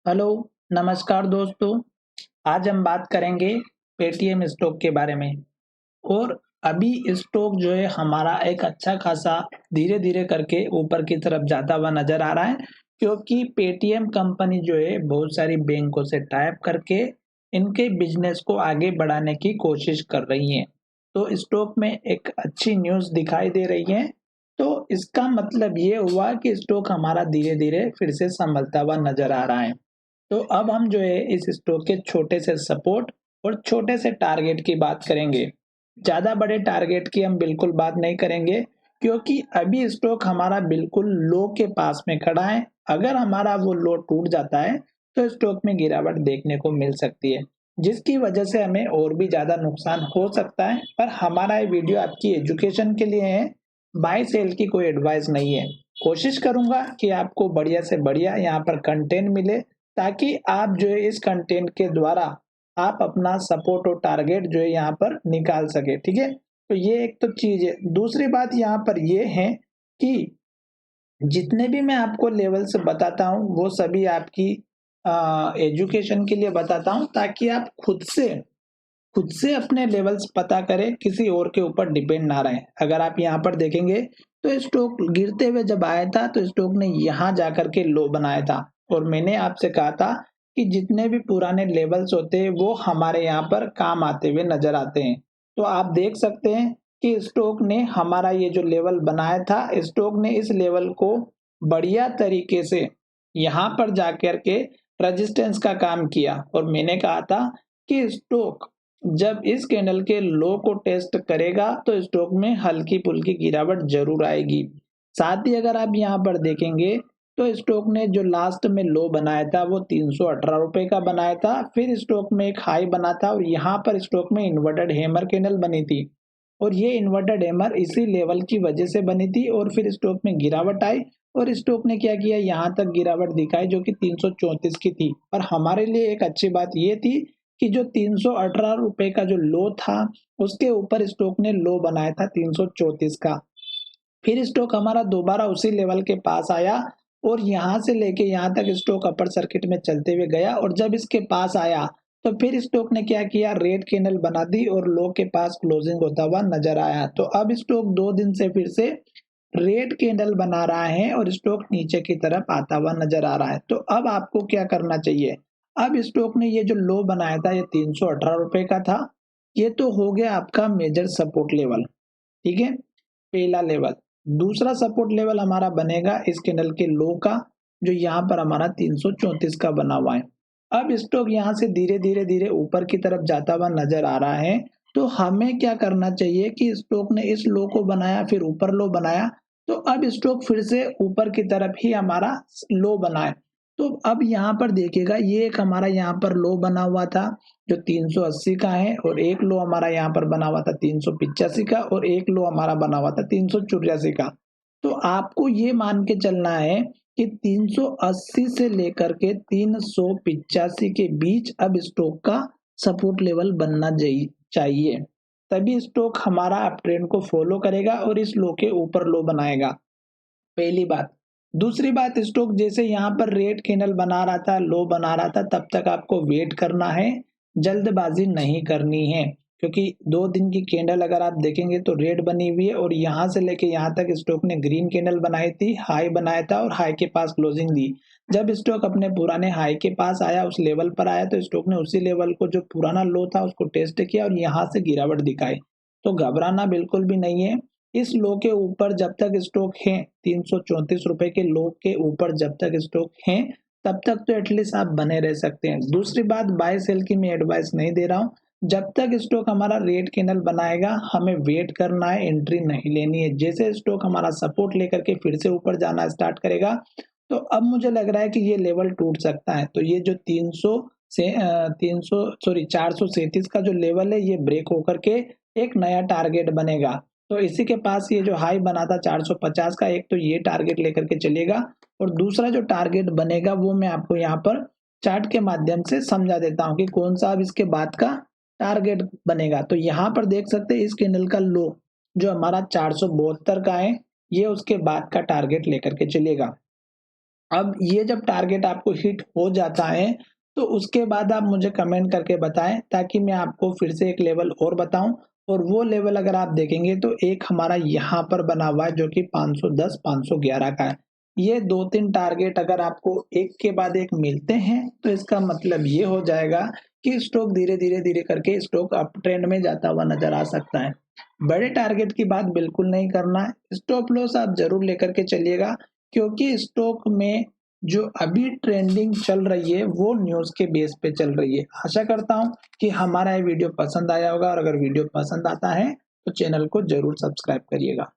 Hello, नमस्कार दोस्तों। आज हम बात करेंगे पेटीएम स्टॉक के बारे में। और अभी स्टॉक जो है हमारा एक अच्छा खासा धीरे-धीरे करके ऊपर की तरफ जाता हुआ नज़र आ रहा है, क्योंकि पेटीएम कंपनी जो है बहुत सारी बैंकों से टाई अप करके इनके बिज़नेस को आगे बढ़ाने की कोशिश कर रही है। तो स्टॉक में एक अच्छी न्यूज़ दिखाई दे रही है। तो इसका मतलब ये हुआ कि स्टॉक हमारा धीरे-धीरे फिर से संभलता हुआ नज़र आ रहा है। तो अब हम जो है इस स्टॉक के छोटे से सपोर्ट और छोटे से टारगेट की बात करेंगे। ज़्यादा बड़े टारगेट की हम बिल्कुल बात नहीं करेंगे, क्योंकि अभी स्टॉक हमारा बिल्कुल लो के पास में खड़ा है। अगर हमारा वो लो टूट जाता है तो स्टॉक में गिरावट देखने को मिल सकती है, जिसकी वजह से हमें और भी ज़्यादा नुकसान हो सकता है। पर हमारा ये वीडियो आपकी एजुकेशन के लिए है, बाय सेल की कोई एडवाइस नहीं है। कोशिश करूंगा कि आपको बढ़िया से बढ़िया यहाँ पर कंटेंट मिले, ताकि आप जो है इस कंटेंट के द्वारा आप अपना सपोर्ट और टारगेट जो है यहाँ पर निकाल सके। ठीक है, तो ये एक तो चीज है। दूसरी बात यहाँ पर ये है कि जितने भी मैं आपको लेवल्स बताता हूँ वो सभी आपकी एजुकेशन के लिए बताता हूँ, ताकि आप खुद से अपने लेवल्स पता करें, किसी और के ऊपर डिपेंड ना रहे। अगर आप यहाँ पर देखेंगे तो स्टॉक गिरते हुए जब आया था तो स्टॉक ने यहाँ जाकर के लो बनाया था, और मैंने आपसे कहा था कि जितने भी पुराने लेवल्स होते हैं वो हमारे यहाँ पर काम आते हुए नजर आते हैं। तो आप देख सकते हैं कि स्टॉक ने हमारा ये जो लेवल बनाया था, स्टॉक ने इस लेवल को बढ़िया तरीके से यहाँ पर जाकर के रेजिस्टेंस का काम किया, और मैंने कहा था कि स्टॉक जब इस कैंडल के लो को टेस्ट करेगा तो स्टॉक में हल्की फुल्की गिरावट जरूर आएगी। साथ ही अगर आप यहाँ पर देखेंगे तो स्टॉक ने जो लास्ट में लो बनाया था वो 318 रुपए का बनाया था। फिर स्टॉक में एक हाई बना था और यहाँ पर स्टॉक में इन्वर्टेड हैमर कैंडल बनी थी, और ये इन्वर्टेड हैमर इसी लेवल की वजह से बनी थी। और फिर स्टॉक में गिरावट आई और स्टॉक ने क्या किया, यहाँ तक गिरावट दिखाई जो कि 334 की थी। पर हमारे लिए एक अच्छी बात ये थी कि जो 318 रुपए का जो लो था उसके ऊपर स्टॉक ने लो बनाया था 334 का। फिर स्टॉक हमारा दोबारा उसी लेवल के पास आया, और यहाँ से लेके यहाँ तक स्टॉक अपर सर्किट में चलते हुए गया, और जब इसके पास आया तो फिर स्टॉक ने क्या किया, रेड कैंडल बना दी और लो के पास क्लोजिंग होता हुआ नजर आया। तो अब स्टॉक 2 दिन से फिर से रेड कैंडल बना रहा है और स्टॉक नीचे की तरफ आता हुआ नजर आ रहा है। तो अब आपको क्या करना चाहिए, अब स्टॉक ने ये जो लो बनाया था ये 318 रुपए का था, ये तो हो गया आपका मेजर सपोर्ट लेवल। ठीक है, पहला लेवल। दूसरा सपोर्ट लेवल हमारा बनेगा इस कैंडल के लो का, जो यहाँ पर हमारा 334 का बना हुआ है। अब स्टॉक यहाँ से धीरे धीरे धीरे ऊपर की तरफ जाता हुआ नजर आ रहा है। तो हमें क्या करना चाहिए कि स्टॉक ने इस लो को बनाया, फिर ऊपर लो बनाया, तो अब स्टॉक फिर से ऊपर की तरफ ही हमारा लो बनाए। तो अब यहाँ पर देखिएगा, ये एक हमारा यहाँ पर लो बना हुआ था जो 380 का है, और एक लो हमारा यहाँ पर बना हुआ था 385 का, और एक लो हमारा बना हुआ था 384 का। तो आपको ये मान के चलना है कि 380 से लेकर के 385 के बीच अब स्टॉक का सपोर्ट लेवल बनना चाहिए। तभी स्टॉक हमारा अप ट्रेंड को फॉलो करेगा और इस लो के ऊपर लो बनाएगा। पहली बात। दूसरी बात, स्टॉक जैसे यहाँ पर रेड कैंडल बना रहा था, लो बना रहा था, तब तक आपको वेट करना है, जल्दबाजी नहीं करनी है। क्योंकि 2 दिन की कैंडल अगर आप देखेंगे तो रेड बनी हुई है, और यहाँ से लेके यहाँ तक स्टॉक ने ग्रीन कैंडल बनाई थी, हाई बनाया था और हाई के पास क्लोजिंग दी। जब स्टॉक अपने पुराने हाई के पास आया, उस लेवल पर आया, तो स्टॉक ने उसी लेवल को जो पुराना लो था उसको टेस्ट किया और यहाँ से गिरावट दिखाई। तो घबराना बिल्कुल भी नहीं है। इस लो के ऊपर जब तक स्टॉक है, 334 रुपए के लो के ऊपर जब तक स्टॉक है, तब तक तो एटलीस्ट आप बने रह सकते हैं। दूसरी बात, बाय सेल की मैं एडवाइस नहीं दे रहा हूं। जब तक स्टॉक हमारा रेड कैंडल बनाएगा हमें वेट करना है, एंट्री नहीं लेनी है। जैसे स्टॉक हमारा सपोर्ट लेकर के फिर से ऊपर जाना स्टार्ट करेगा, तो अब मुझे लग रहा है कि ये लेवल टूट सकता है। तो ये जो 300 से 300 सॉरी 437 का जो लेवल है ये ब्रेक होकर के एक नया टारगेट बनेगा। तो इसी के पास ये जो हाई बना था 450 का, एक तो ये टारगेट लेकर के चलेगा, और दूसरा जो टारगेट बनेगा वो मैं आपको यहाँ पर चार्ट के माध्यम से समझा देता हूँ कि कौन सा अब इसके बाद का टारगेट बनेगा। तो यहाँ पर देख सकते हैं इस कैंडल का लो जो हमारा 472 का है, ये उसके बाद का टारगेट लेकर के चलेगा। अब ये जब टारगेट आपको हिट हो जाता है तो उसके बाद आप मुझे कमेंट करके बताएं ताकि मैं आपको फिर से एक लेवल और बताऊं। और वो लेवल अगर आप देखेंगे तो एक हमारा यहाँ पर बना हुआ है जो कि 510 511 का है। ये 2-3 टारगेट अगर आपको एक के बाद एक मिलते हैं तो इसका मतलब ये हो जाएगा कि स्टॉक धीरे करके स्टॉक अप ट्रेंड में जाता हुआ नजर आ सकता है। बड़े टारगेट की बात बिल्कुल नहीं करना है, स्टॉप लॉस आप जरूर लेकर के चलिएगा क्योंकि स्टॉक में जो अभी ट्रेंडिंग चल रही है वो न्यूज़ के बेस पे चल रही है। आशा करता हूँ कि हमारा ये वीडियो पसंद आया होगा और अगर वीडियो पसंद आता है तो चैनल को जरूर सब्सक्राइब करिएगा।